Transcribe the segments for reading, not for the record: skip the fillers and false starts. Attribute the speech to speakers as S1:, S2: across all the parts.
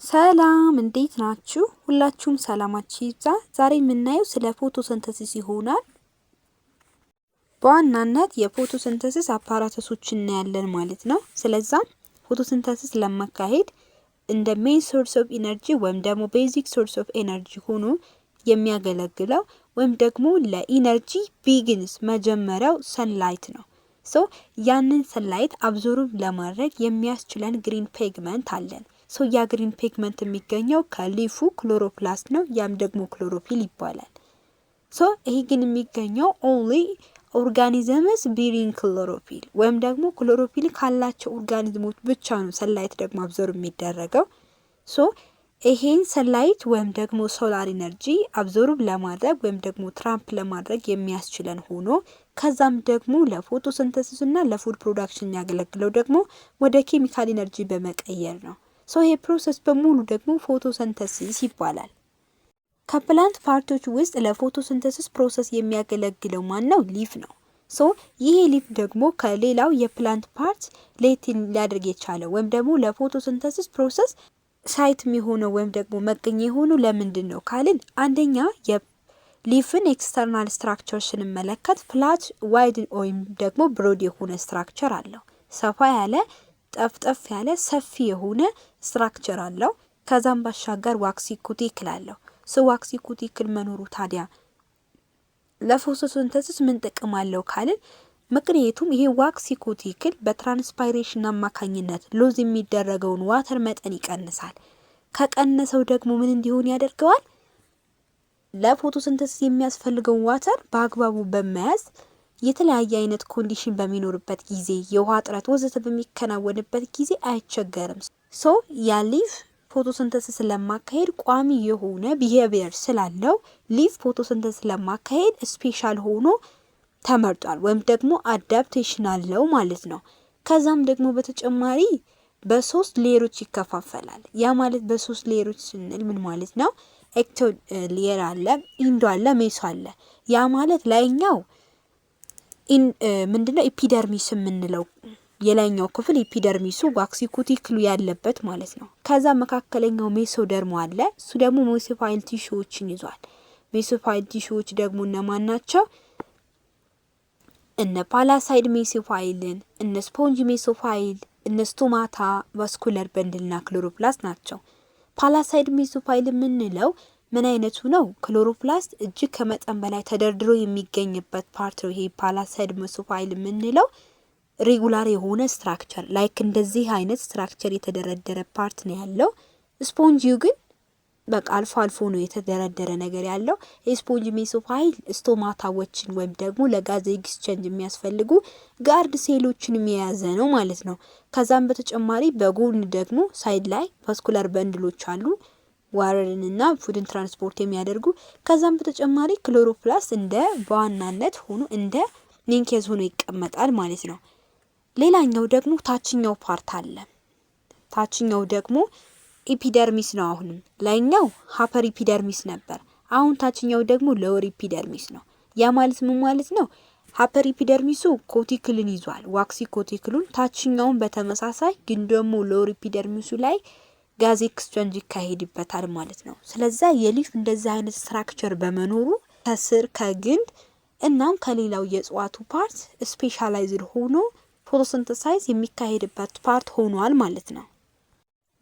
S1: ሰላም እንዴት ናችሁ? ሁላችሁም ሰላማችሁ ይብዛ። ዛሬ የምናየው ስለ ፎቶሲንተሲስ ይሆናል። በዋናነት የፎቶሲንተሲስ አፓራተሶችን እናያለን ማለት ነው። ስለዚህ ፎቶሲንተሲስ ለማካሄድ እንደ ሜን ሶርስ ኦፍ ኢነርጂ ወይም ደግሞ ቤዚክ ሶርስ ኦፍ ኢነርጂ ሆኖ የሚያገለግለው ወይም ደግሞ ለኢነርጂ ቢግንስ መጀመሪያው ሰንላይት ነው። ያንን ሰንላይት አብዞርብ ለማድረግ የሚያስችለን ግሪን ፒግመንት አለን። ያ ግሪን ፒግመንት የሚገኘው ከሊፉ ክሎሮፕላስት ነው። ያም ደግሞ ክሎሮፊል ይባላል። ይሄ ግን የሚገኘው ኦንሊ ኦርጋኒዝምስ ቢሪንግ ክሎሮፊል ወይም ደግሞ ክሎሮፊል ካላቸው ኦርጋኒዝሞች ብቻ ነው ሰንላይት ደግሞ አብዞርብ የሚደረገው። ይሄን ሰንላይት ወይም ደግሞ ሶላር ኢነርጂ አብዞርብ ለማድረግ ወይም ደግሞ ትራፕ ለማድረግ የሚያስችለን ሆኖ ከዛም ደግሞ ለፎቶሲንተሲስ እና ለፉድ ፕሮዳክሽን የሚያገለግለው ደግሞ ወደ ኬሚካል ኢነርጂ በመቀየር ነው። ይሄ ፕሮሰስ በሙሉ ደግሞ ፎቶሲንተሲስ ይባላል። ከፕላንት ፓርቶች ውስጥ ለፎቶሲንተሲስ ፕሮሰስ የሚያገለግለው ማን ነው? ሊፍ ነው። ይሄ ሊፍ ደግሞ ከሌላው የፕላንት ፓርት ለየት ሊያደርግ የቻለው ወይም ደግሞ ለፎቶሲንተሲስ ፕሮሰስ ሳይት የሚሆነው ወይም ደግሞ መገኛ የሆነው ለምንድን ነው ካልን፣ አንደኛ የሊፍን ኤክስተርናል ስትራክቸር ስንመለከት ፍላት ዋይድ ወይም ደግሞ ብሮድ የሆነ ስትራክቸር አለው። ሰፋ ያለ ጠፍጠፍ ያለ ሰፊ የሆነ ስትራክቸር አለው። ከዛም ባሻገር ዋክሲ ኩቲክል አለው። ዋክሲ ኩቲክል መኖሩ ታዲያ ለፎቶሲንተሲስ ምን ጥቅም አለው ካልን፣ ምክንያቱም ይሄ ዋክሲ ኩቲክል በትራንስፓይሬሽን አማካኝነት ሎዝ የሚደረገውን ዋተር መጠን ይቀንሳል። ከቀነሰው ደግሞ ምን እንዲሆን ያደርገዋል? ለፎቶሲንተሲስ የሚያስፈልገውን ዋተር በአግባቡ በመያዝ የተለያየ አይነት ኮንዲሽን በሚኖርበት ጊዜ የውሃ እጥረት ወዘተ በሚከናወንበት ጊዜ አይቸገርም። ያ ሊፍ ፎቶሲንተሲስ ለማካሄድ ቋሚ የሆነ ቢሄቪየር ስላለው ሊፍ ፎቶሲንተሲስ ለማካሄድ ስፔሻል ሆኖ ተመርጧል ወይም ደግሞ አዳፕቴሽን አለው ማለት ነው። ከዛም ደግሞ በተጨማሪ በሶስት ሌየሮች ይከፋፈላል። ያ ማለት በሶስት ሌየሮች ስንል ምን ማለት ነው? ኤክቶ ሌየር አለ፣ ኢንዶ አለ፣ ሜሶ አለ። ያ ማለት ላይኛው ምንድነው? ኤፒደርሚስ የምንለው የላይኛው ክፍል ኤፒደርሚሱ ዋክሲ ኩቲክሉ ያለበት ማለት ነው። ከዛ መካከለኛው ሜሶደርሞ አለ። እሱ ደግሞ ሜሶፋይል ቲሹዎችን ይዟል። ሜሶፋይል ቲሹዎች ደግሞ እነማን ናቸው? እነ ፓላሳይድ ሜሶፋይልን፣ እነ ስፖንጅ ሜሶፋይል፣ እነ ስቶማታ፣ ቫስኩለር በንድልና ክሎሮፕላስት ናቸው። ፓላሳይድ ሜሶፋይል የምንለው ምን አይነቱ ነው? ክሎሮፕላስት እጅግ ከመጠን በላይ ተደርድሮ የሚገኝበት ፓርት ነው። ይሄ ፓላሳይድ ሜሶፋይል የምንለው ሬጉላር የሆነ ስትራክቸር ላይክ እንደዚህ አይነት ስትራክቸር የተደረደረ ፓርት ነው ያለው። ስፖንጂው ግን በቃ አልፎ አልፎ ነው የተደረደረ ነገር ያለው። የስፖንጅ ሜሶፋይል ስቶማታዎችን ወይም ደግሞ ለጋዝ ኤክስቼንጅ የሚያስፈልጉ ጋርድ ሴሎችን የያዘ ነው ማለት ነው። ከዛም በተጨማሪ በጎን ደግሞ ሳይድ ላይ ቫስኩላር በንድሎች አሉ ዋረርንና ፉድን ትራንስፖርት የሚያደርጉ። ከዛም በተጨማሪ ክሎሮፕላስት እንደ በዋናነት ሆኖ እንደ ሊንኬዝ ሆኖ ይቀመጣል ማለት ነው። ሌላኛው ደግሞ ታችኛው ፓርት አለ። ታችኛው ደግሞ ኢፒደርሚስ ነው። አሁንም ላይኛው ሃፐር ኢፒደርሚስ ነበር። አሁን ታችኛው ደግሞ ሎወር ኢፒደርሚስ ነው። ያ ማለት ምን ማለት ነው? ሃፐር ኢፒደርሚሱ ኮቲክልን ይዟል፣ ዋክሲ ኮቲክሉን። ታችኛውን በተመሳሳይ ግን ደግሞ ሎወር ኢፒደርሚሱ ላይ ጋዝ ኤክስቼንጅ ይካሄድበታል ማለት ነው። ስለዚህ የሊፍ እንደዚህ አይነት ስትራክቸር በመኖሩ ከስር ከግንድ እናም ከሌላው የእጽዋቱ ፓርት ስፔሻላይዝድ ሆኖ ፎቶሲንተሳይዝ የሚካሄድበት ፓርት ሆኗል ማለት ነው።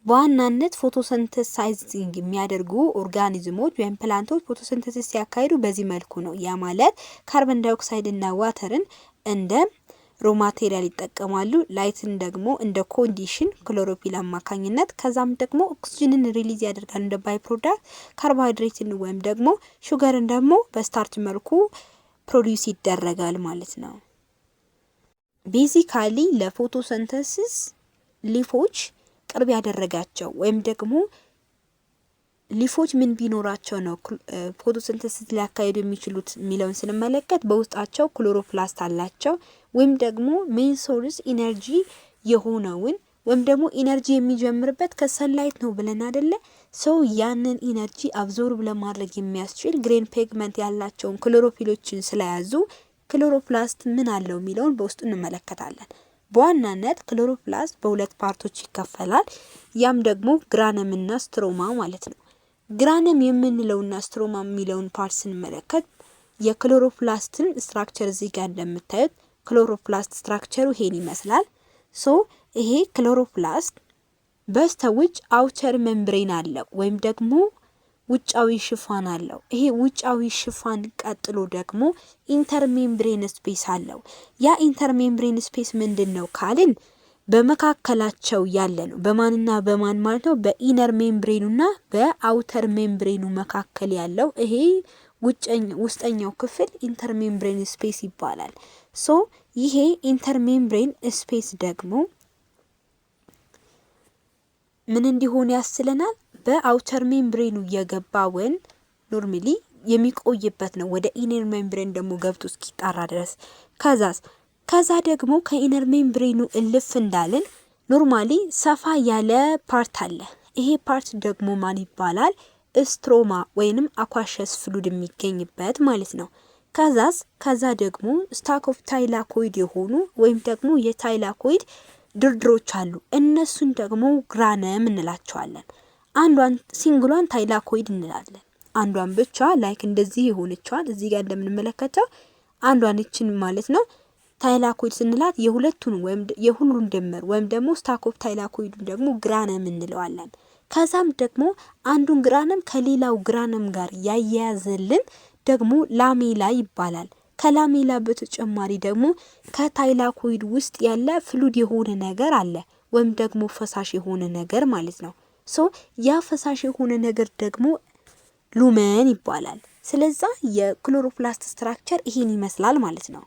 S1: በዋናነት ፎቶሲንተሳይዚንግ የሚያደርጉ ኦርጋኒዝሞች ወይም ፕላንቶች ፎቶሲንተሲስ ሲያካሂዱ በዚህ መልኩ ነው። ያ ማለት ካርቦን ዳይኦክሳይድ እና ዋተርን እንደ ሮ ማቴሪያል ይጠቀማሉ። ላይትን ደግሞ እንደ ኮንዲሽን ክሎሮፊል አማካኝነት፣ ከዛም ደግሞ ኦክሲጅንን ሪሊዝ ያደርጋል እንደ ባይ ፕሮዳክት። ካርቦሃይድሬትን ወይም ደግሞ ሹገርን ደግሞ በስታርች መልኩ ፕሮዲዩስ ይደረጋል ማለት ነው። ቤዚካሊ ለፎቶሲንተሲስ ሊፎች ቅርብ ያደረጋቸው ወይም ደግሞ ሊፎች ምን ቢኖራቸው ነው ፎቶሲንተሲስ ሊያካሂዱ የሚችሉት የሚለውን ስንመለከት በውስጣቸው ክሎሮፕላስት አላቸው ወይም ደግሞ ሜን ሶርስ ኢነርጂ የሆነውን ወይም ደግሞ ኢነርጂ የሚጀምርበት ከሰንላይት ነው ብለን አይደለ? ያንን ኢነርጂ አብዞርብ ለማድረግ የሚያስችል ግሪን ፒግመንት ያላቸውን ክሎሮፊሎችን ስለያዙ ክሎሮፕላስት ምን አለው የሚለውን በውስጡ እንመለከታለን። በዋናነት ክሎሮፕላስት በሁለት ፓርቶች ይከፈላል። ያም ደግሞ ግራነም እና ስትሮማ ማለት ነው። ግራነም የምንለውና ስትሮማ የሚለውን ፓርት ስንመለከት የክሎሮፕላስትን ስትራክቸር እዚህ ጋር እንደምታዩት ክሎሮፕላስት ስትራክቸሩ ይሄን ይመስላል። ይሄ ክሎሮፕላስት በስተውጭ አውተር ሜምብሬን አለው ወይም ደግሞ ውጫዊ ሽፋን አለው። ይሄ ውጫዊ ሽፋን ቀጥሎ ደግሞ ኢንተርሜምብሬን ስፔስ አለው። ያ ኢንተርሜምብሬን ስፔስ ምንድነው ካልን በመካከላቸው ያለ ነው። በማንና በማን ማለት ነው? በኢነር ሜምብሬኑና በአውተር ሜምብሬኑ መካከል ያለው ይሄ ውስጠኛው ክፍል ኢንተርሜምብሬን ስፔስ ይባላል። ይሄ ኢንተርሜምብሬን ስፔስ ደግሞ ምን እንዲሆን ያስችለናል? በአውተር ሜምብሬኑ የገባውን ኖርማሊ የሚቆይበት ነው ወደ ኢነር ሜምብሬን ደግሞ ገብቶ እስኪጣራ ድረስ። ከዛ ደግሞ ከኢነር ሜምብሬኑ እልፍ እንዳልን ኖርማሊ ሰፋ ያለ ፓርት አለ። ይሄ ፓርት ደግሞ ማን ይባላል? ስትሮማ ወይንም አኳሸስ ፍሉድ የሚገኝበት ማለት ነው። ከዛ ደግሞ ስታክ ኦፍ ታይላኮይድ የሆኑ ወይም ደግሞ የታይላኮይድ ድርድሮች አሉ። እነሱን ደግሞ ግራነም እንላቸዋለን። አንዷን ሲንግሏን ታይላኮይድ እንላለን። አንዷን ብቻ ላይክ እንደዚህ የሆነችዋን እዚህ ጋር እንደምንመለከተው አንዷን እችን ማለት ነው ታይላኮይድ ስንላት የሁለቱን ወይም የሁሉን ድምር ወይም ደግሞ ስታክ ኦፍ ታይላኮይድ ደግሞ ግራነም እንለዋለን። ከዛም ደግሞ አንዱን ግራነም ከሌላው ግራነም ጋር ያያያዘልን ደግሞ ላሜላ ይባላል። ከላሜላ በተጨማሪ ደግሞ ከታይላኮይድ ውስጥ ያለ ፍሉድ የሆነ ነገር አለ ወይም ደግሞ ፈሳሽ የሆነ ነገር ማለት ነው። ያ ፈሳሽ የሆነ ነገር ደግሞ ሉመን ይባላል። ስለዛ የክሎሮፕላስት ስትራክቸር ይሄን ይመስላል ማለት ነው።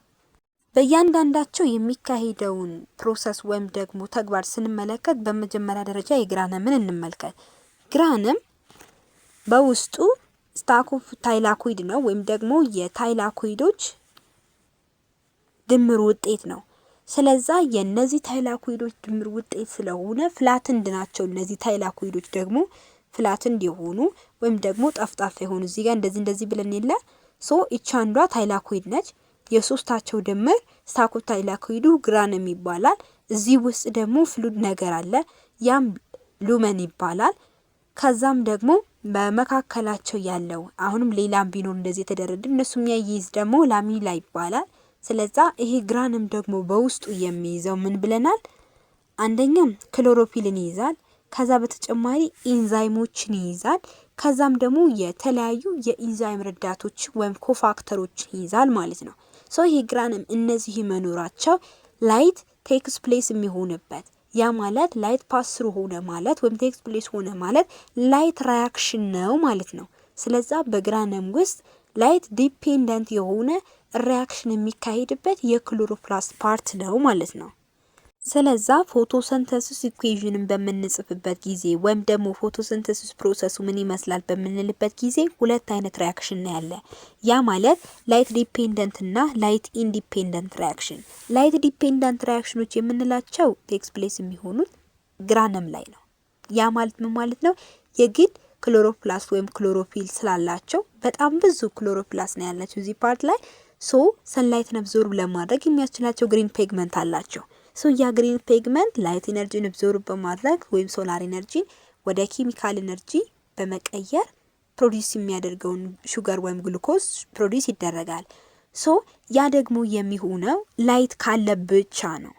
S1: በእያንዳንዳቸው የሚካሄደውን ፕሮሰስ ወይም ደግሞ ተግባር ስንመለከት በመጀመሪያ ደረጃ የግራነምን እንመልከት። ግራነም በውስጡ ስታክ ኦፍ ታይላኮይድ ነው ወይም ደግሞ የታይላኮይዶች ድምር ውጤት ነው። ስለዛ የነዚህ ታይላኮይዶች ድምር ውጤት ስለሆነ ፍላትንድ ናቸው። እነዚህ ታይላኮይዶች ደግሞ ፍላትንድ የሆኑ ወይም ደግሞ ጠፍጣፋ የሆኑ እዚህ ጋር እንደዚህ ብለን የለ እቺ አንዷ ታይላኮይድ ነች። የሶስታቸው ድምር ስታክ ኦፍ ታይላኮይዱ ግራነም ይባላል። እዚህ ውስጥ ደግሞ ፍሉድ ነገር አለ፣ ያም ሉመን ይባላል። ከዛም ደግሞ በመካከላቸው ያለው አሁንም ሌላም ቢኖር እንደዚህ የተደረደ እነሱም ያይዝ ደግሞ ላሜላ ይባላል። ስለዛ ይሄ ግራነም ደግሞ በውስጡ የሚይዘው ምን ብለናል? አንደኛም ክሎሮፊልን ይይዛል። ከዛ በተጨማሪ ኢንዛይሞችን ይይዛል። ከዛም ደግሞ የተለያዩ የኢንዛይም ረዳቶች ወይም ኮፋክተሮች ይይዛል ማለት ነው። ይሄ ግራነም እነዚህ መኖራቸው ላይት ቴክስ ፕሌስ የሚሆንበት ያ ማለት ላይት ፓስሩ ሆነ ማለት ወይም ቴክስ ፕሌስ ሆነ ማለት ላይት ሪያክሽን ነው ማለት ነው። ስለዛ በግራነም ውስጥ ላይት ዲፔንደንት የሆነ ሪያክሽን የሚካሄድበት የክሎሮፕላስት ፓርት ነው ማለት ነው። ስለዛ ፎቶሲንተሲስ ኢኩዌዥንን በምንጽፍበት ጊዜ ወይም ደግሞ ፎቶሲንተሲስ ፕሮሰሱ ምን ይመስላል በምንልበት ጊዜ ሁለት አይነት ሪያክሽን ነው ያለ። ያ ማለት ላይት ዲፔንደንት እና ላይት ኢንዲፔንደንት ሪያክሽን። ላይት ዲፔንደንት ሪያክሽኖች የምንላቸው ቴክስ ፕሌስ የሚሆኑት ግራነም ላይ ነው። ያ ማለት ምን ማለት ነው? የግድ ክሎሮፕላስት ወይም ክሎሮፊል ስላላቸው በጣም ብዙ ክሎሮፕላስት ነው ያላቸው እዚህ ፓርት ላይ ሰንላይትን አብዞርብ ለማድረግ የሚያስችላቸው ግሪን ፒግመንት አላቸው። ያ ግሪን ፒግመንት ላይት ኢነርጂን አብዞርብ በማድረግ ወይም ሶላር ኢነርጂን ወደ ኬሚካል ኢነርጂ በመቀየር ፕሮዲዩስ የሚያደርገውን ሹገር ወይም ግሉኮዝ ፕሮዲዩስ ይደረጋል። ያ ደግሞ የሚሆነው ላይት ካለ ብቻ ነው።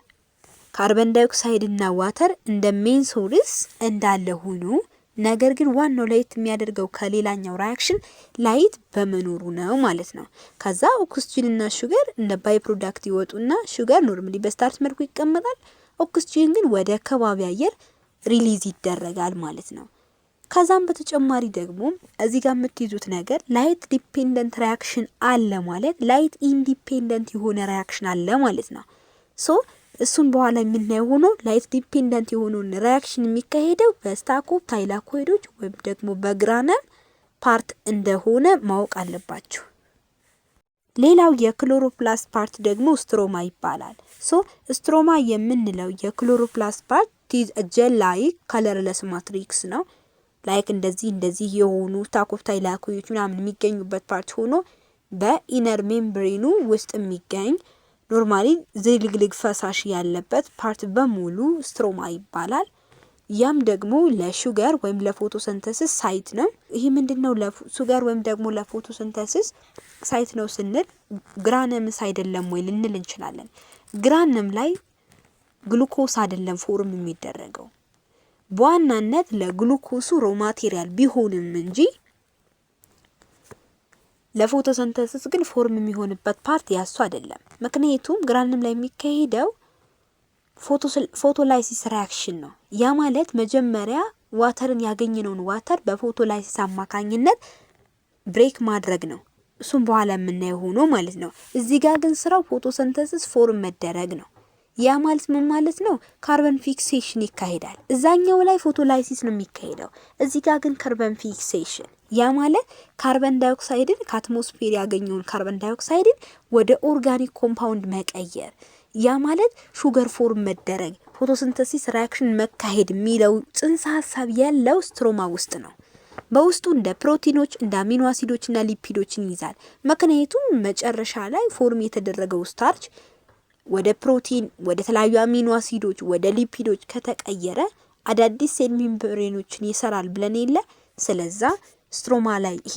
S1: ካርበን ዳይኦክሳይድ እና ዋተር እንደ ሜን ሶርስ እንዳለ ሆኖ ነገር ግን ዋናው ላይት የሚያደርገው ከሌላኛው ሪአክሽን ላይት በመኖሩ ነው ማለት ነው። ከዛ ኦክሲጅን እና ሹገር እንደ ባይ ፕሮዳክት ይወጡና ሹገር ኖርማሊ በስታርች መልኩ ይቀመጣል። ኦክሲጅን ግን ወደ ከባቢ አየር ሪሊዝ ይደረጋል ማለት ነው። ከዛም በተጨማሪ ደግሞ እዚህ ጋር የምትይዙት ነገር ላይት ዲፔንደንት ሪአክሽን አለ ማለት ላይት ኢንዲፔንደንት የሆነ ሪአክሽን አለ ማለት ነው። እሱን በኋላ የምናየው ሆኖ ላይት ዲፔንደንት የሆነውን ሪአክሽን የሚካሄደው በስታክ ኦፍ ታይላኮይዶች ወይም ደግሞ በግራነም ፓርት እንደሆነ ማወቅ አለባችሁ። ሌላው የክሎሮፕላስት ፓርት ደግሞ ስትሮማ ይባላል። ስትሮማ የምንለው የክሎሮፕላስት ፓርት ቲዝ ጀል ላይክ ከለርለስ ማትሪክስ ነው። ላይክ እንደዚህ የሆኑ ስታክ ኦፍ ታይላኮይዶች ምናምን የሚገኙበት ፓርት ሆኖ በኢነር ሜምብሬኑ ውስጥ የሚገኝ ኖርማሊ ዝልግልግ ፈሳሽ ያለበት ፓርት በሙሉ ስትሮማ ይባላል። ያም ደግሞ ለሹገር ወይም ለፎቶሲንተሲስ ሳይት ነው። ይህ ምንድነው ለሹገር ወይም ደግሞ ለፎቶሲንተሲስ ሳይት ነው ስንል ግራነምስ አይደለም ወይ ልንል እንችላለን። ግራነም ላይ ግሉኮስ አይደለም ፎርም የሚደረገው በዋናነት ለግሉኮሱ ሮ ማቴሪያል ቢሆንም እንጂ ለፎቶሲንተሲስ ግን ፎርም የሚሆንበት ፓርት ያሱ አይደለም። ምክንያቱም ግራነም ላይ የሚካሄደው ፎቶላይሲስ ሪአክሽን ነው። ያ ማለት መጀመሪያ ዋተርን ያገኘነውን ዋተር በፎቶላይሲስ አማካኝነት ብሬክ ማድረግ ነው። እሱም በኋላ የምናየው ሆኖ ማለት ነው። እዚህ ጋር ግን ስራው ፎቶሲንተሲስ ፎርም መደረግ ነው። ያ ማለት ምን ማለት ነው? ካርበን ፊክሴሽን ይካሄዳል። እዛኛው ላይ ፎቶላይሲስ ነው የሚካሄደው። እዚህ ጋር ግን ካርበን ፊክሴሽን፣ ያ ማለት ካርበን ዳይኦክሳይድን ከአትሞስፌር ያገኘውን ካርበን ዳይኦክሳይድን ወደ ኦርጋኒክ ኮምፓውንድ መቀየር፣ ያ ማለት ሹገር ፎርም መደረግ፣ ፎቶሲንተሲስ ሪአክሽን መካሄድ የሚለው ጽንሰ ሀሳብ ያለው ስትሮማ ውስጥ ነው። በውስጡ እንደ ፕሮቲኖች እንደ አሚኖ አሲዶችና ሊፒዶችን ይይዛል። ምክንያቱም መጨረሻ ላይ ፎርም የተደረገው ስታርች ወደ ፕሮቲን፣ ወደ ተለያዩ አሚኖ አሲዶች፣ ወደ ሊፒዶች ከተቀየረ አዳዲስ ሴል ሜምብሬኖችን ይሰራል ብለን የለ። ስለዛ ስትሮማ ላይ ይሄ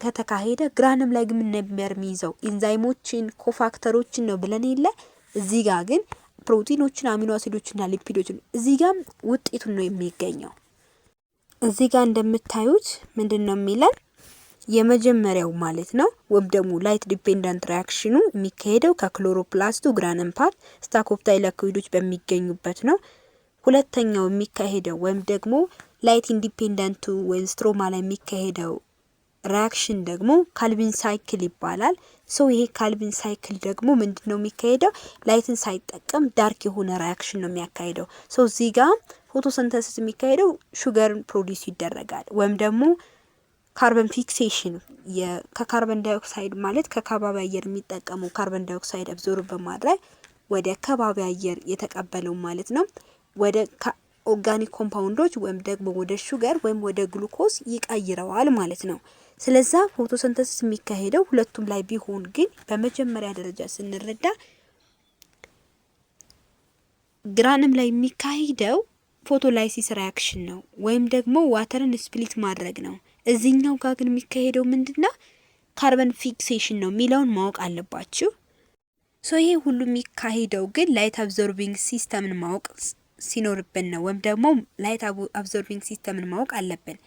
S1: ከተካሄደ ግራነም ላይ ግን ነበር የሚይዘው ኢንዛይሞችን ኮፋክተሮችን ነው ብለን የለ። እዚህ ጋር ግን ፕሮቲኖችን፣ አሚኖ አሲዶችና ሊፒዶችን እዚህ ጋር ውጤቱን ነው የሚገኘው። እዚህ ጋር እንደምታዩት ምንድነው የሚለን የመጀመሪያው ማለት ነው ወይም ደግሞ ላይት ዲፔንደንት ሪአክሽኑ የሚካሄደው ከክሎሮፕላስቱ ግራነም ፓርት ስታኮፕታይለኮይዶች በሚገኙበት ነው። ሁለተኛው የሚካሄደው ወይም ደግሞ ላይት ኢንዲፔንደንቱ ወይም ስትሮማ ላይ የሚካሄደው ሪአክሽን ደግሞ ካልቪን ሳይክል ይባላል። ይሄ ካልቪን ሳይክል ደግሞ ምንድነው የሚካሄደው ላይትን ሳይጠቀም ዳርክ የሆነ ሪአክሽን ነው የሚያካሂደው። እዚህ ጋር ፎቶሲንተሲስ የሚካሄደው ሹገርን ፕሮዲዩስ ይደረጋል ወይም ደግሞ ካርበን ፊክሴሽን ከካርበን ዳይኦክሳይድ ማለት ከከባቢ አየር የሚጠቀመው ካርበን ዳይኦክሳይድ አብዞርብ በማድረግ ወደ ከባቢ አየር የተቀበለው ማለት ነው ወደ ኦርጋኒክ ኮምፓውንዶች ወይም ደግሞ ወደ ሹገር ወይም ወደ ግሉኮስ ይቀይረዋል ማለት ነው። ስለዛ ፎቶሲንተሲስ የሚካሄደው ሁለቱም ላይ ቢሆን ግን በመጀመሪያ ደረጃ ስንረዳ ግራነም ላይ የሚካሄደው ፎቶላይሲስ ሪአክሽን ነው ወይም ደግሞ ዋተርን ስፕሊት ማድረግ ነው። እዚህኛው ጋር ግን የሚካሄደው ምንድነው ካርበን ፊክሴሽን ነው የሚለውን ማወቅ አለባችሁ። ይሄ ሁሉ የሚካሄደው ግን ላይት አብዞርቢንግ ሲስተምን ማወቅ ሲኖርብን ነው ወይም ደግሞ ላይት አብዞርቢንግ ሲስተምን ማወቅ አለብን።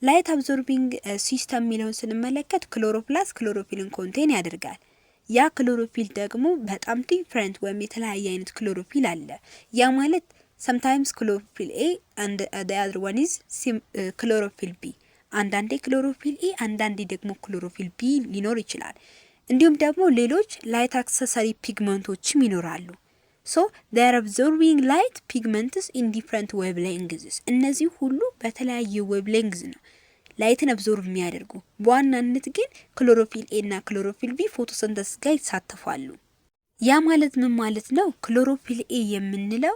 S1: ላይት አብዞርቢንግ ሲስተም የሚለውን ስንመለከት ክሎሮፕላስ ክሎሮፊልን ኮንቴን ያደርጋል። ያ ክሎሮፊል ደግሞ በጣም ዲፍረንት ወይም የተለያየ አይነት ክሎሮፊል አለ። ያ ማለት sometimes chlorophyll A and the other one is chlorophyll B። አንዳንዴ ክሎሮፊል ኤ አንዳንዴ ደግሞ ክሎሮፊል ቢ ሊኖር ይችላል። እንዲሁም ደግሞ ሌሎች ላይት አክሰሰሪ ፒግመንቶችም ይኖራሉ። they are absorbing light pigments in different wavelengths። እነዚህ ሁሉ በተለያየ wavelengths ነው ላይትን አብዞርብ የሚያደርጉ። በዋናነት ግን ክሎሮፊል ኤ እና ክሎሮፊል ቢ ፎቶሲንተሲስ ጋር ይሳተፋሉ። ያ ማለት ምን ማለት ነው? ክሎሮፊል ኤ የምንለው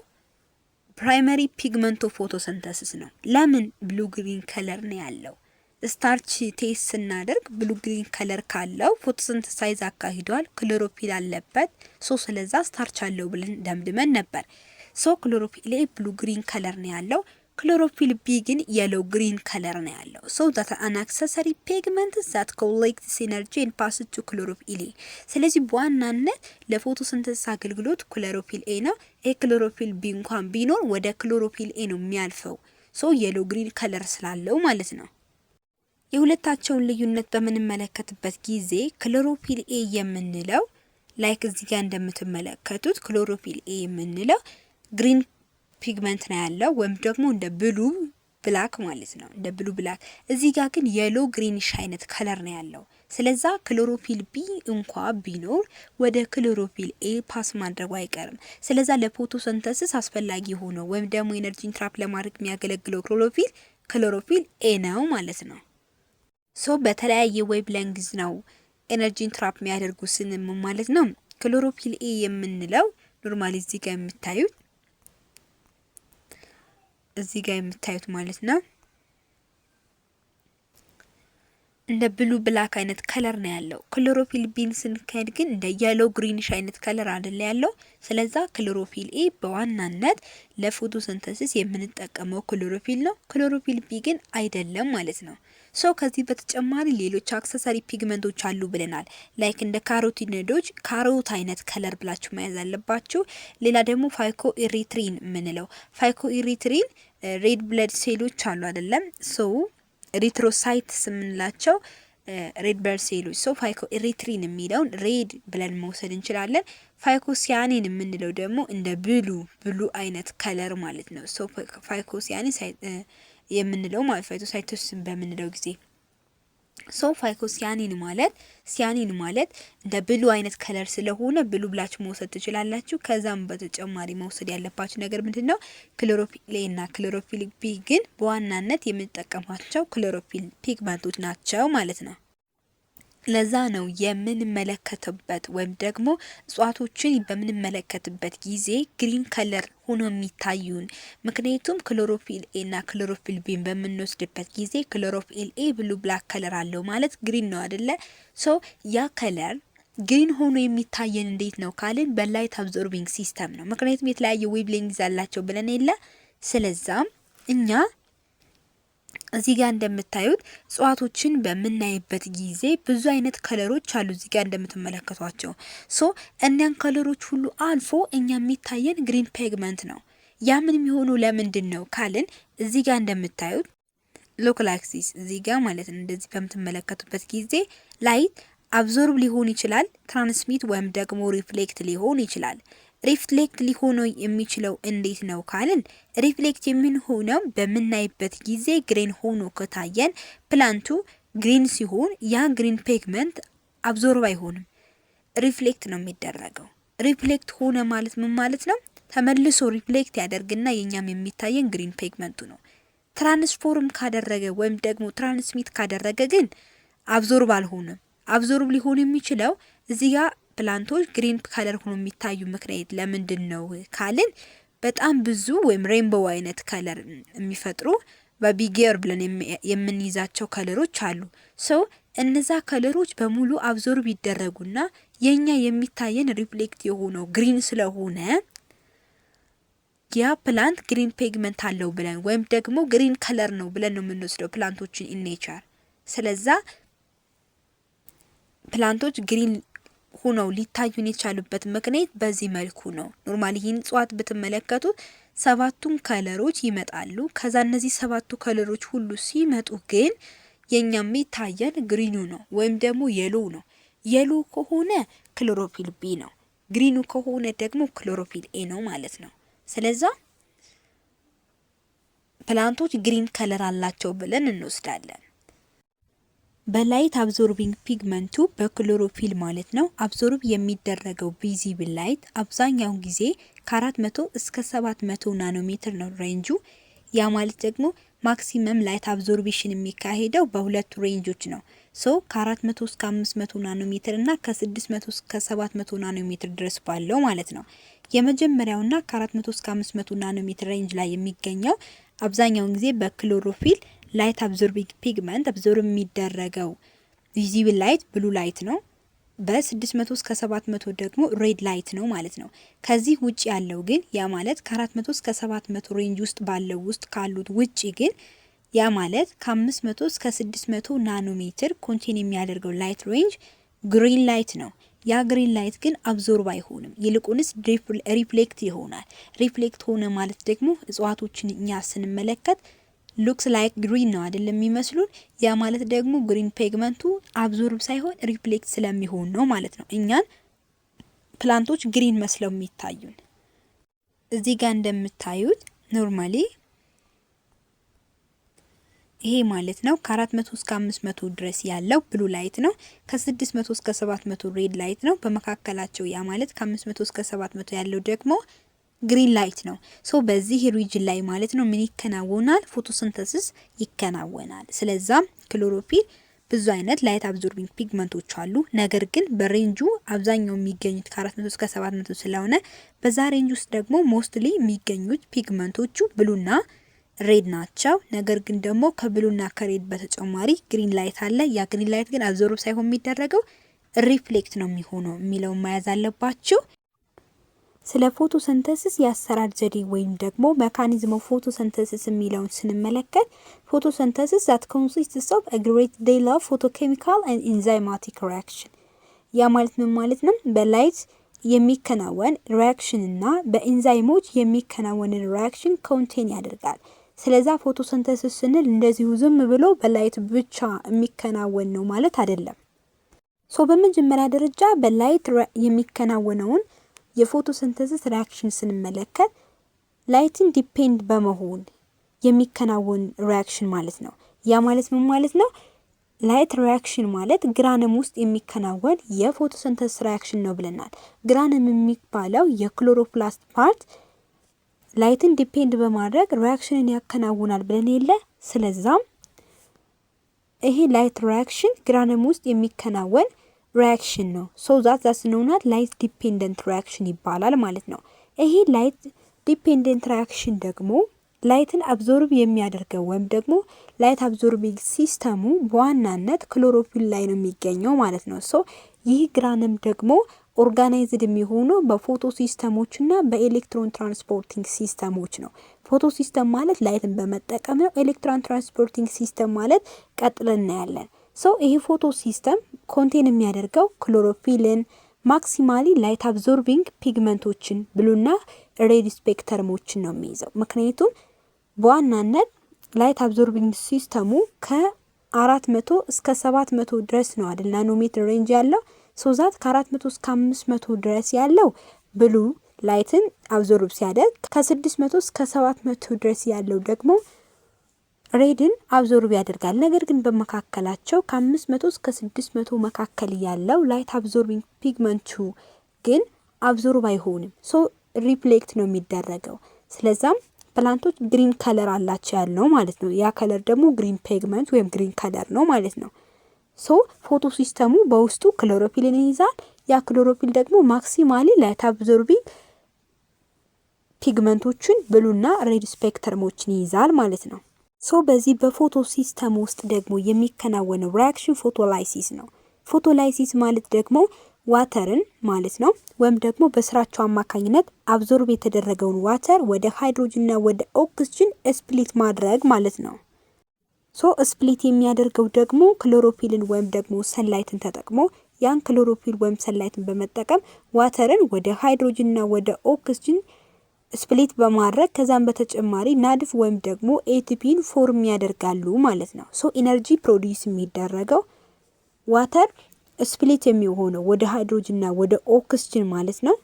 S1: ፕራይመሪ ፒግመንት ኦፍ ፎቶሲንተሲስ ነው። ለምን ብሉ ግሪን ከለር ነው ያለው? ስታርች ቴስት ስናደርግ ብሉ ግሪን ከለር ካለው ፎቶሲንተሳይዝ አካሂዷል፣ ክሎሮፊል አለበት። ስለዛ ስታርች አለው ብለን ደምድመን ነበር። ክሎሮፊል ኤ ብሉ ግሪን ከለር ነው ያለው። ክሎሮፊል ቢ ግን የሎ ግሪን ከለር ነው ያለው። that an accessory pigment that collects energy and passes to chlorophyll A። ስለዚህ በዋናነት ለፎቶሲንተሲስ አገልግሎት ክሎሮፊል ኤ ነው። ክሎሮፊል ቢ እንኳን ቢኖር ወደ ክሎሮፊል ኤ ነው የሚያልፈው። የሎ ግሪን ከለር ስላለው ማለት ነው። የሁለታቸውን ልዩነት በምንመለከትበት ጊዜ ክሎሮፊል ኤ የምንለው ላይክ እዚህ ጋር እንደምትመለከቱት ክሎሮፊል ኤ የምንለው ግሪን ፒግመንት ነው ያለው ወይም ደግሞ እንደ ብሉ ብላክ ማለት ነው፣ እንደ ብሉ ብላክ። እዚህ ጋር ግን የሎ ግሪኒሽ አይነት ከለር ነው ያለው። ስለዛ ክሎሮፊል ቢ እንኳ ቢኖር ወደ ክሎሮፊል ኤ ፓስ ማድረጉ አይቀርም። ስለዛ ለፎቶሲንተሲስ አስፈላጊ ሆኖ ወይም ደግሞ ኤነርጂን ትራፕ ለማድረግ የሚያገለግለው ክሎሮፊል ኤ ነው ማለት ነው። በተለያየ ዌቭሌንግዝ ነው ኤነርጂን ትራፕ የሚያደርጉ ስንም ማለት ነው። ክሎሮፊል ኤ የምንለው ኖርማሊ እዚህ ጋር የምታዩት ማለት ነው እንደ ብሉ ብላክ አይነት ከለር ነው ያለው። ክሎሮፊል ቢን ስንካሄድ ግን እንደ የሎ ግሪኒሽ አይነት ከለር አይደለ ያለው። ስለዛ ክሎሮፊል ኤ በዋናነት ለፎቶሲንተሲስ የምንጠቀመው ክሎሮፊል ነው። ክሎሮፊል ቢ ግን አይደለም ማለት ነው። ሶ ከዚህ በተጨማሪ ሌሎች አክሰሰሪ ፒግመንቶች አሉ ብለናል። ላይክ እንደ ካሮቲኖይዶች ካሮት አይነት ከለር ብላችሁ መያዝ አለባችሁ። ሌላ ደግሞ ፋይኮ ኢሪትሪን የምንለው ፋይኮ ኢሪትሪን ሬድ ብለድ ሴሎች አሉ አይደለም። ሶ ኤሪትሮሳይትስ የምንላቸው ሬድ ብለድ ሴሎች። ሶ ፋይኮ ኢሪትሪን የሚለውን ሬድ ብለን መውሰድ እንችላለን። ፋይኮሲያኒን የምንለው ደግሞ እንደ ብሉ አይነት ከለር ማለት ነው። ሶ ፋይኮሲያኒን የምንለው ማለት ፋይቶሳይቶሲን በምንለው ጊዜ ሶ ፋይኮሲያኒን ማለት እንደ ብሉ አይነት ከለር ስለሆነ ብሉ ብላችሁ መውሰድ ትችላላችሁ። ከዛም በተጨማሪ መውሰድ ያለባችሁ ነገር ምንድነው? ክሎሮፊል ኤ እና ክሎሮፊል ቢ ግን በዋናነት የምንጠቀማቸው ክሎሮፊል ፒግመንቶች ናቸው ማለት ነው። ለዛ ነው የምንመለከትበት ወይም ደግሞ እጽዋቶችን በምንመለከትበት ጊዜ ግሪን ከለር ሆኖ የሚታዩን። ምክንያቱም ክሎሮፊል ኤ እና ክሎሮፊል ቢን በምንወስድበት ጊዜ ክሎሮፊል ኤ ብሉ ብላክ ከለር አለው ማለት ግሪን ነው አይደለ? ሶ ያ ከለር ግሪን ሆኖ የሚታየን እንዴት ነው ካልን በላይት አብዞርቢንግ ሲስተም ነው። ምክንያቱም የተለያየ ዌቭሌንግዝ አላቸው ብለን የለ። ስለዛም እኛ እዚህ ጋር እንደምታዩት እጽዋቶችን በምናይበት ጊዜ ብዙ አይነት ከለሮች አሉ። እዚህ ጋር እንደምትመለከቷቸው ሶ እኛን ከለሮች ሁሉ አልፎ እኛ የሚታየን ግሪን ፒግመንት ነው። ያ ምን የሚሆነው ለምንድን ነው ካልን እዚህ ጋር እንደምታዩት ሎካል አክሲስ እዚህ ጋር ማለት ነው። እንደዚህ በምትመለከቱበት ጊዜ ላይት አብዞርብ ሊሆን ይችላል፣ ትራንስሚት ወይም ደግሞ ሪፍሌክት ሊሆን ይችላል። ሪፍሌክት ሊሆን የሚችለው እንዴት ነው ካልን ሪፍሌክት የሚሆነው በምናይበት ጊዜ ግሪን ሆኖ ከታየን ፕላንቱ ግሪን ሲሆን ያ ግሪን ፒግመንት አብዞርብ አይሆንም፣ ሪፍሌክት ነው የሚደረገው። ሪፍሌክት ሆነ ማለት ምን ማለት ነው? ተመልሶ ሪፍሌክት ያደርግና የኛም የሚታየን ግሪን ፒግመንቱ ነው። ትራንስፎርም ካደረገ ወይም ደግሞ ትራንስሚት ካደረገ ግን አብዞርብ አልሆነም። አብዞርብ ሊሆን የሚችለው እዚህ ጋር ፕላንቶች ግሪን ከለር ሆኖ የሚታዩ ምክንያት ለምንድን ነው ካልን በጣም ብዙ ወይም ሬንቦው አይነት ከለር የሚፈጥሩ በቢጌር ብለን የምንይዛቸው ከለሮች አሉ። ሶ እነዛ ከለሮች በሙሉ አብዞርብ ይደረጉና የኛ የሚታየን ሪፍሌክት የሆነው ግሪን ስለሆነ ያ ፕላንት ግሪን ፒግመንት አለው ብለን ወይም ደግሞ ግሪን ከለር ነው ብለን ነው የምንወስደው ፕላንቶችን ኢን ኔቸር። ስለዛ ፕላንቶች ግሪን ሆነው ሊታዩን የቻሉበት ምክንያት በዚህ መልኩ ነው። ኖርማሊ ይህን እጽዋት ብትመለከቱት ሰባቱም ከለሮች ይመጣሉ። ከዛ እነዚህ ሰባቱ ከለሮች ሁሉ ሲመጡ ግን የኛ የሚታየን ግሪኑ ነው ወይም ደግሞ የሎ ነው። የሎ ከሆነ ክሎሮፊል ቢ ነው፣ ግሪኑ ከሆነ ደግሞ ክሎሮፊል ኤ ነው ማለት ነው። ስለዛ ፕላንቶች ግሪን ከለር አላቸው ብለን እንወስዳለን። በላይት አብዞርቢንግ ፒግመንቱ በክሎሮፊል ማለት ነው አብዞርብ የሚደረገው ቪዚብል ላይት አብዛኛውን ጊዜ ከ400 እስከ 700 ናኖሜትር ነው ሬንጁ። ያ ማለት ደግሞ ማክሲመም ላይት አብዞርቢሽን የሚካሄደው በሁለቱ ሬንጆች ነው። ሶ ከ400 እስከ 500 ናኖሜትር እና ከ600 እስከ 700 ናኖሜትር ድረስ ባለው ማለት ነው። የመጀመሪያውና ከ400 እስከ 500 ናኖሜትር ሬንጅ ላይ የሚገኘው አብዛኛውን ጊዜ በክሎሮፊል ላይት አብዞርቢንግ ፒግመንት አብዞርብ የሚደረገው ቪዚብል ላይት ብሉ ላይት ነው። በ600 እስከ 700 ደግሞ ሬድ ላይት ነው ማለት ነው። ከዚህ ውጪ ያለው ግን ያ ማለት ከ400 እስከ 700 ሬንጅ ውስጥ ባለው ውስጥ ካሉት ውጪ ግን ያ ማለት ከ500 እስከ 600 ናኖሜትር ኮንቴን የሚያደርገው ላይት ሬንጅ ግሪን ላይት ነው። ያ ግሪን ላይት ግን አብዞርብ አይሆንም፣ ይልቁንስ ሪፍሌክት ይሆናል። ሪፍሌክት ሆነ ማለት ደግሞ እጽዋቶችን እኛ ስንመለከት ሉክስ ላይክ ግሪን ነው አይደል የሚመስሉን። ያ ማለት ደግሞ ግሪን ፒግመንቱ አብዞርብ ሳይሆን ሪፍሌክት ስለሚሆን ነው ማለት ነው እኛን ፕላንቶች ግሪን መስለው የሚታዩን። እዚህ ጋር እንደምታዩት ኖርማሊ ይሄ ማለት ነው ከ400 እስከ 500 ድረስ ያለው ብሉ ላይት ነው። ከ600 እስከ 700 ሬድ ላይት ነው። በመካከላቸው ያ ማለት ከ500 እስከ 700 ያለው ደግሞ ግሪን ላይት ነው። ሶ በዚህ ሪጅን ላይ ማለት ነው ምን ይከናወናል? ፎቶሲንተሲስ ይከናወናል። ስለዛም ክሎሮፊል ብዙ አይነት ላይት አብዞርቢንግ ፒግመንቶች አሉ። ነገር ግን በሬንጁ አብዛኛው የሚገኙት ከ400 እስከ 700 ስለሆነ በዛ ሬንጅ ውስጥ ደግሞ ሞስትሊ የሚገኙት ፒግመንቶቹ ብሉና ሬድ ናቸው። ነገር ግን ደግሞ ከብሉና ከሬድ በተጨማሪ ግሪን ላይት አለ። ያ ግሪን ላይት ግን አብዞርብ ሳይሆን የሚደረገው ሪፍሌክት ነው የሚሆነው የሚለውን መያዝ አለባችሁ። ስለ ፎቶሲንተሲስ የአሰራር ዘዴ ወይም ደግሞ ሜካኒዝም ኦፍ ፎቶሲንተሲስ የሚለውን ስንመለከት ፎቶሲንተሲስ that consists of a great deal of photochemical and enzymatic reaction ያ ማለት ምን ማለት ነው? በላይት የሚከናወን ሪአክሽን እና በኤንዛይሞች የሚከናወን ሪአክሽን ኮንቴን ያደርጋል። ስለዛ ፎቶሲንተሲስ ስንል እንደዚሁ ዝም ብሎ በላይት ብቻ የሚከናወን ነው ማለት አይደለም። በመጀመሪያ ደረጃ በላይት የሚከናወነውን የፎቶሲንተሲስ ሪአክሽን ስንመለከት ላይትን ዲፔንድ በመሆን የሚከናወን ሪአክሽን ማለት ነው። ያ ማለት ምን ማለት ነው? ላይት ሪአክሽን ማለት ግራንም ውስጥ የሚከናወን የፎቶሲንተሲስ ሪአክሽን ነው ብለናል። ግራንም የሚባለው የክሎሮፕላስት ፓርት ላይትን ዲፔንድ በማድረግ ሪአክሽንን ያከናውናል ብለን የለ። ስለዛም ይሄ ላይት ሪአክሽን ግራንም ውስጥ የሚከናወን ሪአክሽን ነው። that's known as light dependent reaction ይባላል ማለት ነው። ይሄ ላይት ዲፔንደንት ሪአክሽን ደግሞ ላይትን አብዞርብ የሚያደርገው ወይም ደግሞ ላይት አብዞርቢንግ ሲስተሙ በዋናነት ክሎሮፊል ላይ ነው የሚገኘው ማለት ነው። ይህ ግራንም ደግሞ ኦርጋናይዝድ የሚሆነው በፎቶ ሲስተሞችና በኤሌክትሮን ትራንስፖርቲንግ ሲስተሞች ነው። ፎቶ ሲስተም ማለት ላይትን በመጠቀም ነው። ኤሌክትሮን ትራንስፖርቲንግ ሲስተም ማለት ቀጥለን እናያለን። ይሄ ፎቶ ሲስተም ኮንቴን የሚያደርገው ክሎሮፊልን፣ ማክሲማሊ ላይት አብዞርቢንግ ፒግመንቶችን ብሉና ሬድ ስፔክትረሞችን ነው የሚይዘው። ምክንያቱም በዋናነት ላይት አብዞርቢንግ ሲስተሙ ከ400 እስከ 700 ድረስ ነው አይደል ናኖሜትር ሬንጅ ያለው። ዛት ከ400 እስከ 500 ድረስ ያለው ብሉ ላይትን አብዞርብ ሲያደርግ ከ600 እስከ 700 ድረስ ያለው ደግሞ ሬድን አብዞርብ ያደርጋል። ነገር ግን በመካከላቸው ከ500 እስከ 600 መካከል ያለው ላይት አብዞርቢንግ ፒግመንቱ ግን አብዞርብ አይሆንም። ሪፍሌክት ነው የሚደረገው። ስለዛም ፕላንቶች ግሪን ከለር አላቸው ያለው ማለት ነው። ያ ከለር ደግሞ ግሪን ፒግመንት ወይም ግሪን ከለር ነው ማለት ነው። ፎቶ ሲስተሙ በውስጡ ክሎሮፊልን ይይዛል። ያ ክሎሮፊል ደግሞ ማክሲማሊ ላይት አብዞርቢንግ ፒግመንቶችን ብሉና ሬድ ስፔክትረሞችን ይይዛል ማለት ነው። በዚህ በፎቶ ሲስተም ውስጥ ደግሞ የሚከናወነው ሪአክሽን ፎቶላይሲስ ነው። ፎቶላይሲስ ማለት ደግሞ ዋተርን ማለት ነው። ወይም ደግሞ በስራቸው አማካኝነት አብዞርብ የተደረገውን ዋተር ወደ ሃይድሮጅንና ወደ ኦክሲጅን ስፕሊት ማድረግ ማለት ነው። ስፕሊት የሚያደርገው ደግሞ ክሎሮፊልን ወይም ደግሞ ሰንላይትን ተጠቅሞ ያን ክሎሮፊል ወይም ሰንላይትን በመጠቀም ዋተርን ወደ ሃይድሮጅንና ወደ ኦክሲጅን ስፕሊት በማድረግ ከዛም በተጨማሪ ናድፍ ወይም ደግሞ ኤቲፒን ፎርም ያደርጋሉ ማለት ነው። ኢነርጂ ፕሮዲዩስ የሚደረገው ዋተር ስፕሊት የሚሆነው ወደ ሃይድሮጅንና ወደ ኦክሲጅን ማለት ነው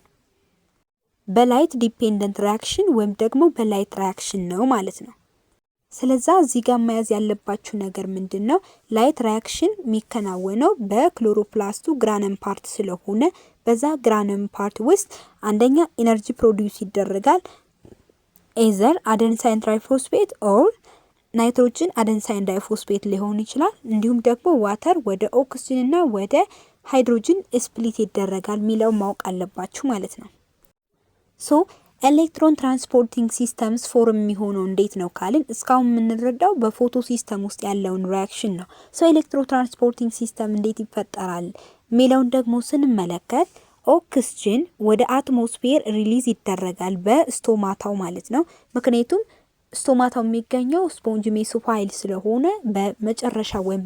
S1: በላይት ዲፔንደንት ሪአክሽን ወይም ደግሞ በላይት ሪአክሽን ነው ማለት ነው። ስለዛ እዚህ ጋር መያዝ ያለባችሁ ነገር ምንድነው? ላይት ሪአክሽን የሚከናወነው በክሎሮፕላስቱ ግራነም ፓርት ስለሆነ በዛ ግራነም ፓርት ውስጥ አንደኛ ኢነርጂ ፕሮዲዩስ ይደረጋል። ኤዘር አደንሳይን ትራይፎስፌት ኦር ናይትሮጅን አደንሳይን ዳይፎስፌት ሊሆን ይችላል። እንዲሁም ደግሞ ዋተር ወደ ኦክሲጅን እና ወደ ሃይድሮጅን ስፕሊት ይደረጋል ሚለው ማወቅ አለባችሁ ማለት ነው። ኤሌክትሮን ትራንስፖርቲንግ ሲስተምስ ፎርም የሚሆነው እንዴት ነው ካልን እስካሁን የምንረዳው በፎቶ ሲስተም ውስጥ ያለውን ሪአክሽን ነው። ኤሌክትሮን ትራንስፖርቲንግ ሲስተም እንዴት ይፈጠራል ሚለውን ደግሞ ስንመለከት ኦክሲጅን ወደ አትሞስፌር ሪሊዝ ይደረጋል በስቶማታው ማለት ነው። ምክንያቱም ስቶማታው የሚገኘው ስፖንጅ ሜሶፋይል ስለሆነ በመጨረሻ ወይም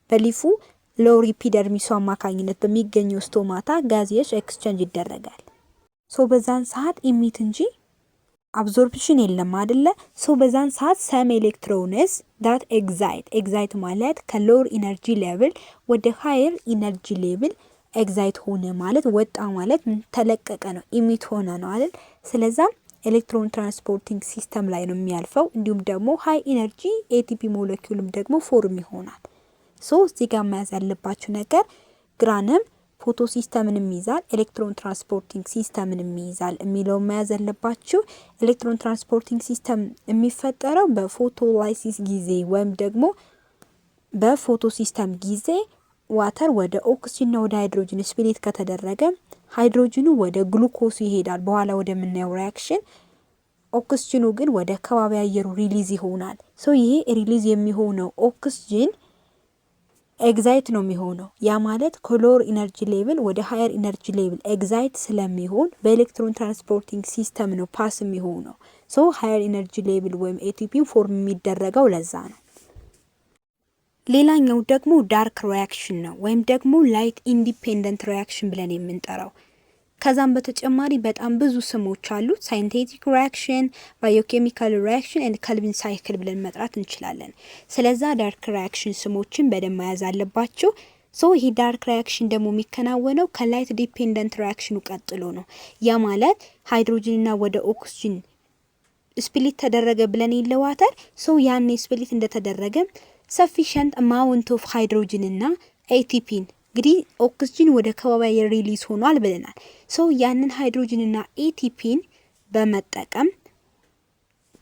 S1: በሊፉ ሎወር ኢፒደርሚሱ አማካኝነት በሚገኘው ስቶማታ ጋዚየስ ኤክስቼንጅ ይደረጋል። በዛን ሰዓት ኢሚት እንጂ አብዞርፕሽን የለም አይደለ? በዛን ሰዓት ሰም ኤሌክትሮንስ ዳት ኤግዛይት ማለት ከሎወር ኢነርጂ ሌቭል ወደ ሃየር ኢነርጂ ሌቭል ኤግዛይት ሆነ ማለት ወጣ ማለት ተለቀቀ ነው፣ ኢሚት ሆነ ነው አይደል? ስለዛ ኤሌክትሮን ትራንስፖርቲንግ ሲስተም ላይ ነው የሚያልፈው። እንዲሁም ደግሞ ሃይ ኢነርጂ ኤቲፒ ሞለኪውልም ደግሞ ፎርም ይሆናል። እዚህ ጋር መያዝ ያለባችሁ ነገር ግራንም ፎቶ ሲስተምንም ይይዛል፣ ኤሌክትሮን ትራንስፖርቲንግ ሲስተምንም ይይዛል የሚለው መያዝ ያለባችሁ። ኤሌክትሮን ትራንስፖርቲንግ ሲስተም የሚፈጠረው በፎቶላይሲስ ጊዜ ወይም ደግሞ በፎቶ ሲስተም ጊዜ ዋተር ወደ ኦክሲጅንና ወደ ሃይድሮጅን ስፕሊት ከተደረገ ሃይድሮጅኑ ወደ ግሉኮስ ይሄዳል። በኋላ ወደ ምናየው ሪአክሽን ኦክስጅኑ ግን ወደ ከባቢ አየሩ ሪሊዝ ይሆናል። ይሄ ሪሊዝ የሚሆነው ኦክስጅን ኤግዛይት ነው የሚሆነው። ያ ማለት ከሎር ኢነርጂ ሌቭል ወደ ሃየር ኢነርጂ ሌቭል ኤግዛይት ስለሚሆን በኤሌክትሮን ትራንስፖርቲንግ ሲስተም ነው ፓስ የሚሆነው። ሃየር ኢነርጂ ሌቭል ወይም ኤቲፒ ፎርም የሚደረገው ለዛ ነው። ሌላኛው ደግሞ ዳርክ ሪያክሽን ነው ወይም ደግሞ ላይት ኢንዲፔንደንት ሪያክሽን ብለን የምንጠራው። ከዛም በተጨማሪ በጣም ብዙ ስሞች አሉት። ሳይንቴቲክ ሪያክሽን፣ ባዮኬሚካል ሪያክሽን ኤንድ ከልቪን ሳይክል ብለን መጥራት እንችላለን። ስለዛ ዳርክ ሪያክሽን ስሞችን በደንብ መያዝ አለባቸው። ይሄ ዳርክ ሪያክሽን ደግሞ የሚከናወነው ከላይት ዲፔንደንት ሪያክሽኑ ቀጥሎ ነው። ያ ማለት ሃይድሮጅንና ወደ ኦክስጅን ስፕሊት ተደረገ ብለን ይለዋታል። ያኔ ስፕሊት እንደተደረገ ሰፊሸንት አማውንት ኦፍ ሃይድሮጅንና ኤቲፒን እንግዲህ ኦክስጅን ወደ ከባቢ አየር ሪሊዝ ሆኗል ብለናል። ያንን ሃይድሮጅንና ኤቲፒን በመጠቀም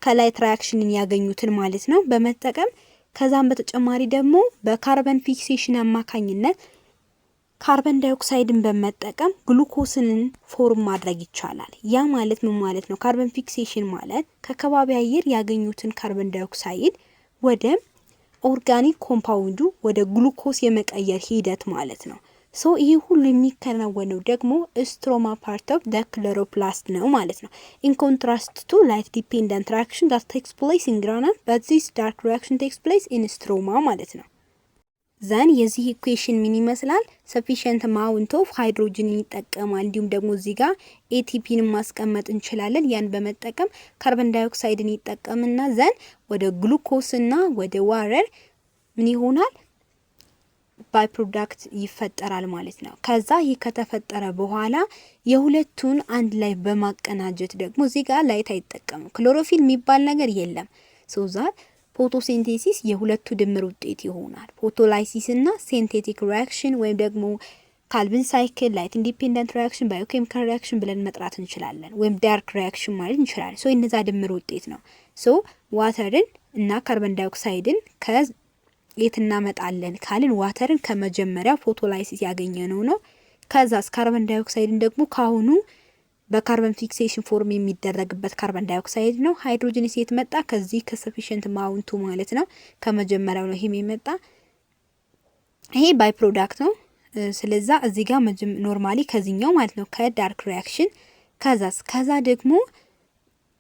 S1: ከላይት ሪያክሽንን ያገኙትን ማለት ነው በመጠቀም ከዛም በተጨማሪ ደግሞ በካርበን ፊክሴሽን አማካኝነት ካርበን ዳይኦክሳይድን በመጠቀም ግሉኮስን ፎርም ማድረግ ይቻላል። ያ ማለት ምን ማለት ነው? ካርበን ፊክሴሽን ማለት ከከባቢ አየር ያገኙትን ካርበን ዳይኦክሳይድ ወደ ኦርጋኒክ ኮምፓውንዱ ወደ ግሉኮስ የመቀየር ሂደት ማለት ነው። ይሄ ሁሉ የሚከናወነው ደግሞ ስትሮማ ፓርት ኦፍ ዘ ክሎሮፕላስት ነው ማለት ነው። ኢን ኮንትራስት ቱ ላይት ዲፔንደንት ሪያክሽን ዳት ቴክስ ፕሌስ ኢን ግራናም በት ዚስ ዳርክ ሪያክሽን ቴክስ ፕሌስ ኢን ስትሮማ ማለት ነው። ዘን የዚህ ኢኩዌሽን ምን ይመስላል? ሰፊሽንት አማውንት ኦፍ ሃይድሮጅን ይጠቀማል። እንዲሁም ደግሞ እዚህ ጋር ኤቲፒን ማስቀመጥ እንችላለን። ያን በመጠቀም ካርበን ዳይኦክሳይድን ይጠቀምና ዘን ወደ ግሉኮስና ወደ ዋረር ምን ይሆናል? ባይ ፕሮዳክት ይፈጠራል ማለት ነው። ከዛ ይህ ከተፈጠረ በኋላ የሁለቱን አንድ ላይ በማቀናጀት ደግሞ እዚህ ጋር ላይት አይጠቀምም። ክሎሮፊል የሚባል ነገር የለም። ዛት ፎቶሲንቴሲስ የሁለቱ ድምር ውጤት ይሆናል። ፎቶላይሲስ እና ሲንቴቲክ ሪያክሽን ወይም ደግሞ ካልቪን ሳይክል፣ ላይት ኢንዲፔንደንት ሪያክሽን፣ ባዮኬሚካል ሪያክሽን ብለን መጥራት እንችላለን። ወይም ዳርክ ሪያክሽን ማለት እንችላለን። እነዛ ድምር ውጤት ነው። ዋተርን እና ካርበን ዳይኦክሳይድን የት እናመጣለን ካልን ዋተርን ከመጀመሪያው ፎቶላይሲስ ያገኘነው ነው። ከዛስ ካርበን ዳይኦክሳይድን ደግሞ ካሁኑ በካርበን ፊክሴሽን ፎርም የሚደረግበት ካርበን ዳይኦክሳይድ ነው። ሃይድሮጅን ሴት መጣ ከዚህ ከሰፊሽንት ማውንቱ ማለት ነው። ከመጀመሪያው ነው ይሄም የመጣ ይሄ ባይ ፕሮዳክት ነው። ስለዛ እዚህ ጋር ኖርማሊ ከዚህኛው ማለት ነው ከዳርክ ሪያክሽን ከዛ ደግሞ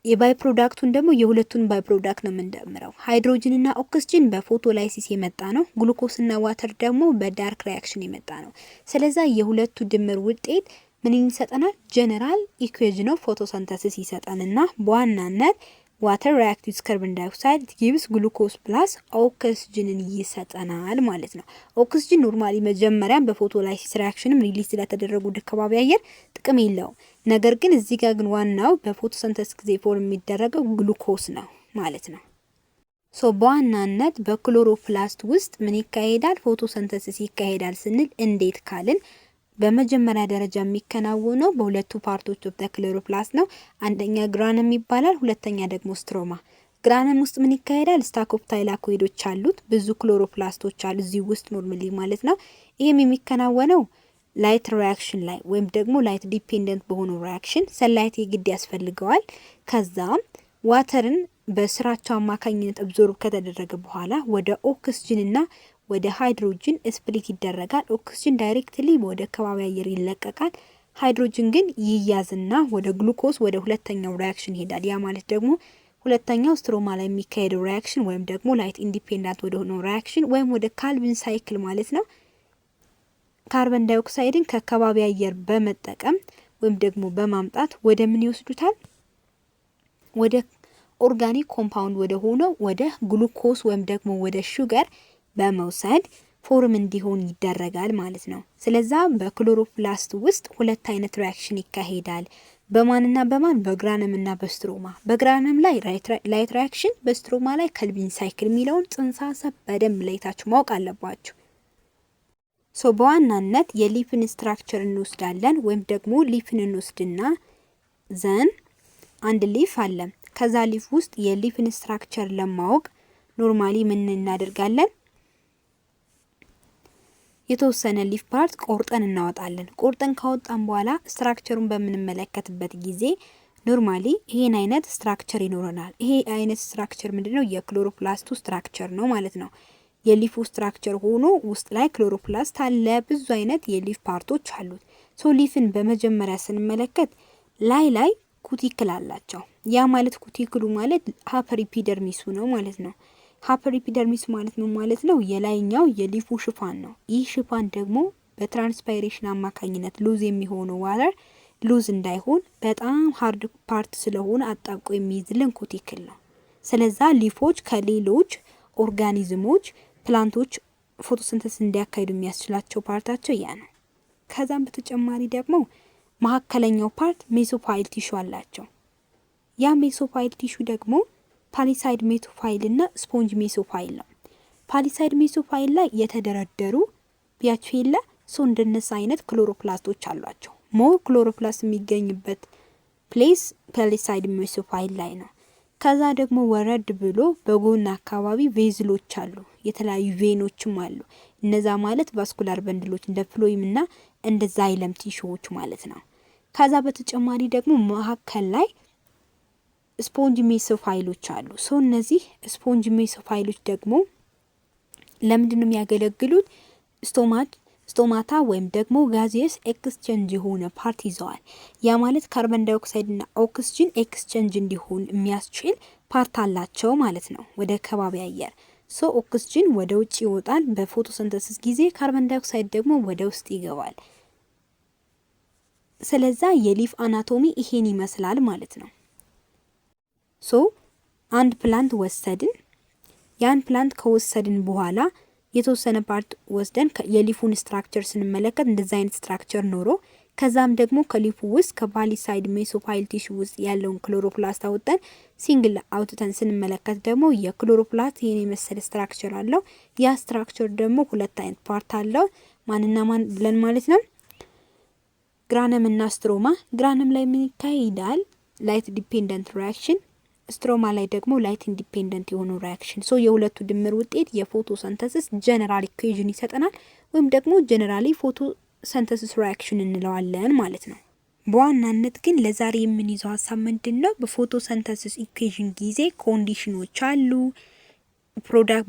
S1: የባይ ፕሮዳክቱን ደግሞ የሁለቱን ባይ ፕሮዳክት ነው የምንደምረው። ሃይድሮጅንና ኦክስጅን በፎቶላይሲስ የመጣ ነው። ግሉኮስና ዋተር ደግሞ በዳርክ ሪያክሽን የመጣ ነው። ስለዛ የሁለቱ ድምር ውጤት ምን ይሰጠናል? ጀነራል ኢኩዌሽን ኦፍ ፎቶሲንተሲስ ይሰጠንና በዋናነት ዋተር ሪአክቲቭስ ካርበን ዳይኦክሳይድ ጊቭስ ግሉኮስ ፕላስ ኦክስጅንን ይሰጠናል ማለት ነው። ኦክስጅን ኖርማሊ መጀመሪያ በፎቶላይሲስ ሪአክሽንም ሪሊዝ ስለተደረጉ ወደ ከባቢ አየር ጥቅም የለውም። ነገር ግን እዚህ ጋር ግን ዋናው በፎቶሲንተሲስ ጊዜ ፎርም የሚደረገው ግሉኮስ ነው ማለት ነው። በዋናነት በክሎሮፕላስት ውስጥ ምን ይካሄዳል? ፎቶሲንተሲስ ይካሄዳል ስንል እንዴት ካልን በመጀመሪያ ደረጃ የሚከናወነው በሁለቱ ፓርቶች ኦፍ ዘ ክሎሮፕላስት ነው። አንደኛ ግራነም ይባላል፣ ሁለተኛ ደግሞ ስትሮማ። ግራነም ውስጥ ምን ይካሄዳል? ስታክ ኦፍ ታይላኮይዶች አሉት፣ ብዙ ክሎሮፕላስቶች አሉ እዚህ ውስጥ ኖርማሊ ማለት ነው። ይሄም የሚከናወነው ላይት ሪአክሽን ላይ ወይም ደግሞ ላይት ዲፔንደንት በሆነው ሪአክሽን ሰንላይት የግድ ያስፈልገዋል። ከዛም ዋተርን በስራቸው አማካኝነት አብዞርብ ከተደረገ በኋላ ወደ ኦክስጅንና ወደ ሃይድሮጅን ስፕሊት ይደረጋል። ኦክስጅን ዳይሬክትሊ ወደ ከባቢ አየር ይለቀቃል። ሃይድሮጅን ግን ይያዝና ወደ ግሉኮስ ወደ ሁለተኛው ሪአክሽን ይሄዳል። ያ ማለት ደግሞ ሁለተኛው ስትሮማ ላይ የሚካሄደው ሪአክሽን ወይም ደግሞ ላይት ኢንዲፔንደንት ወደ ሆነው ሪአክሽን ወይም ወደ ካልቪን ሳይክል ማለት ነው። ካርበን ዳይኦክሳይድን ከከባቢ አየር በመጠቀም ወይም ደግሞ በማምጣት ወደ ምን ይወስዱታል? ወደ ኦርጋኒክ ኮምፓውንድ ወደ ሆነው ወደ ግሉኮስ ወይም ደግሞ ወደ ሹገር በመውሰድ ፎርም እንዲሆን ይደረጋል ማለት ነው። ስለዛ በክሎሮፕላስት ውስጥ ሁለት አይነት ሪአክሽን ይካሄዳል። በማንና በማን? በግራነም እና በስትሮማ። በግራነም ላይ ላይት ሪአክሽን፣ በስትሮማ ላይ ካልቪን ሳይክል የሚለውን ጽንሰ ሀሳብ በደንብ ለይታችሁ ማወቅ አለባችሁ። በዋናነት የሊፕን ስትራክቸር እንወስዳለን ወይም ደግሞ ሊፕን እንወስድና ዘን አንድ ሊፍ አለ። ከዛ ሊፍ ውስጥ የሊፕን ስትራክቸር ለማወቅ ኖርማሊ ምን እናደርጋለን? የተወሰነ ሊፍ ፓርት ቆርጠን እናወጣለን። ቆርጠን ካወጣን በኋላ ስትራክቸሩን በምንመለከትበት ጊዜ ኖርማሊ ይሄን አይነት ስትራክቸር ይኖረናል። ይሄ አይነት ስትራክቸር ምንድነው? የክሎሮፕላስቱ ስትራክቸር ነው ማለት ነው። የሊፉ ስትራክቸር ሆኖ ውስጥ ላይ ክሎሮፕላስት አለ። ብዙ አይነት የሊፍ ፓርቶች አሉት። ሶ ሊፍን በመጀመሪያ ስንመለከት ላይ ኩቲክል አላቸው። ያ ማለት ኩቲክሉ ማለት ሀፐር ኢፒደርሚሱ ነው ማለት ነው። ሀፐር ኢፒደርሚስ ማለት ምን ማለት ነው? የላይኛው የሊፉ ሽፋን ነው። ይህ ሽፋን ደግሞ በትራንስፓይሬሽን አማካኝነት ሉዝ የሚሆነው ዋተር ሉዝ እንዳይሆን በጣም ሀርድ ፓርት ስለሆነ አጣብቆ የሚይዝልን ኩቲክል ነው። ስለዛ ሊፎች ከሌሎች ኦርጋኒዝሞች ፕላንቶች ፎቶሲንተሲስ እንዲያካሂዱ የሚያስችላቸው ፓርታቸው ያ ነው። ከዛም በተጨማሪ ደግሞ መሀከለኛው ፓርት ሜሶፋይል ቲሹ አላቸው። ያ ሜሶፋይል ቲሹ ደግሞ ፓሊሳይድ ሜሶፋይል እና ስፖንጅ ሜሶፋይል ነው። ፓሊሳይድ ሜሶፋይል ላይ የተደረደሩ ቢያችላ እንደነሱ አይነት ክሎሮፕላስቶች አሏቸው። ሞር ክሎሮፕላስት የሚገኝበት ፕሌስ ፓሊሳይድ ሜሶፋይል ላይ ነው። ከዛ ደግሞ ወረድ ብሎ በጎን አካባቢ ቬዝሎች አሉ፣ የተለያዩ ቬኖችም አሉ። እነዛ ማለት ቫስኩላር በንድሎች እንደ ፍሎይም እና እንደ ዛይለም ቲሹዎች ማለት ነው። ከዛ በተጨማሪ ደግሞ መሀከል ላይ ስፖንጅ ሜሶፋይሎች አሉ። እነዚህ ስፖንጅ ሜሶፋይሎች ደግሞ ለምንድነው የሚያገለግሉት? ስቶማታ ወይም ደግሞ ጋዚየስ ኤክስቼንጅ የሆነ ፓርት ይዘዋል። ያ ማለት ካርበን ዳይኦክሳይድ እና ኦክስጂን ኤክስቼንጅ እንዲሆን የሚያስችል ፓርት አላቸው ማለት ነው ወደ ከባቢ አየር። ኦክስጂን ወደ ውጭ ይወጣል በፎቶሲንተሲስ ጊዜ፣ ካርበን ዳይኦክሳይድ ደግሞ ወደ ውስጥ ይገባል። ስለዛ የሊፍ አናቶሚ ይሄን ይመስላል ማለት ነው። አንድ ፕላንት ወሰድን። ያን ፕላንት ከወሰድን በኋላ የተወሰነ ፓርት ወስደን የሊፉን ስትራክቸር ስንመለከት እንደዛ አይነት ስትራክቸር ኖሮ ከዛም ደግሞ ከሊፉ ውስጥ ከፓሊሳይድ ሜሶፋይል ቲሹ ውስጥ ያለውን ክሎሮፕላስት አውጥተን ሲንግል አውጥተን ስንመለከት ደግሞ የክሎሮፕላስት ይሄን የመሰለ ስትራክቸር አለው። ያ ስትራክቸር ደግሞ ሁለት አይነት ፓርት አለው። ማንና ማን ብለን ማለት ነው? ግራነም እና ስትሮማ። ግራነም ላይ ምን ይካሄዳል? ላይት ዲፔንደንት ሪአክሽን። ስትሮማ ላይ ደግሞ ላይት ኢንዲፔንደንት የሆኑ ሪአክሽን። የሁለቱ ድምር ውጤት የፎቶሲንተሲስ ጀነራል ኢኩዌዥን ይሰጠናል፣ ወይም ደግሞ ጀነራሊ ፎቶሲንተሲስ ሪአክሽን እንለዋለን ማለት ነው። በዋናነት ግን ለዛሬ የምንይዘው ሀሳብ ምንድነው? በፎቶሲንተሲስ ኢኩዌዥን ጊዜ ኮንዲሽኖች አሉ፣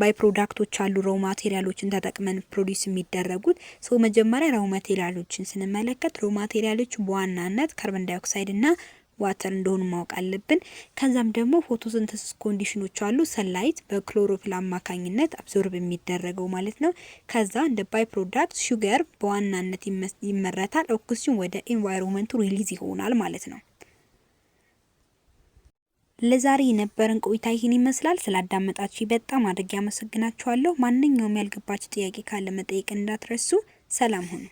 S1: ባይ ፕሮዳክቶች አሉ፣ ሮው ማቴሪያሎችን ተጠቅመን ፕሮዲዩስ የሚደረጉት። መጀመሪያ ሮው ማቴሪያሎችን ስንመለከት ሮው ማቴሪያሎች በዋናነት ካርበን ዳይኦክሳይድ እና ዋተር እንደሆኑ ማወቅ አለብን። ከዛም ደግሞ ፎቶሲንተሲስ ኮንዲሽኖች አሉ፣ ሰንላይት በክሎሮፊል አማካኝነት አብዞርብ የሚደረገው ማለት ነው። ከዛ እንደ ባይ ፕሮዳክት ሹገር በዋናነት ይመረታል፣ ኦክሲጅን ወደ ኢንቫይሮንመንቱ ሪሊዝ ይሆናል ማለት ነው። ለዛሬ የነበረን ቆይታ ይህን ይመስላል። ስላዳመጣችሁ በጣም አድርጌ አመሰግናችኋለሁ። ማንኛውም ያልገባችሁ ጥያቄ ካለ መጠየቅ እንዳትረሱ። ሰላም ሁኑ።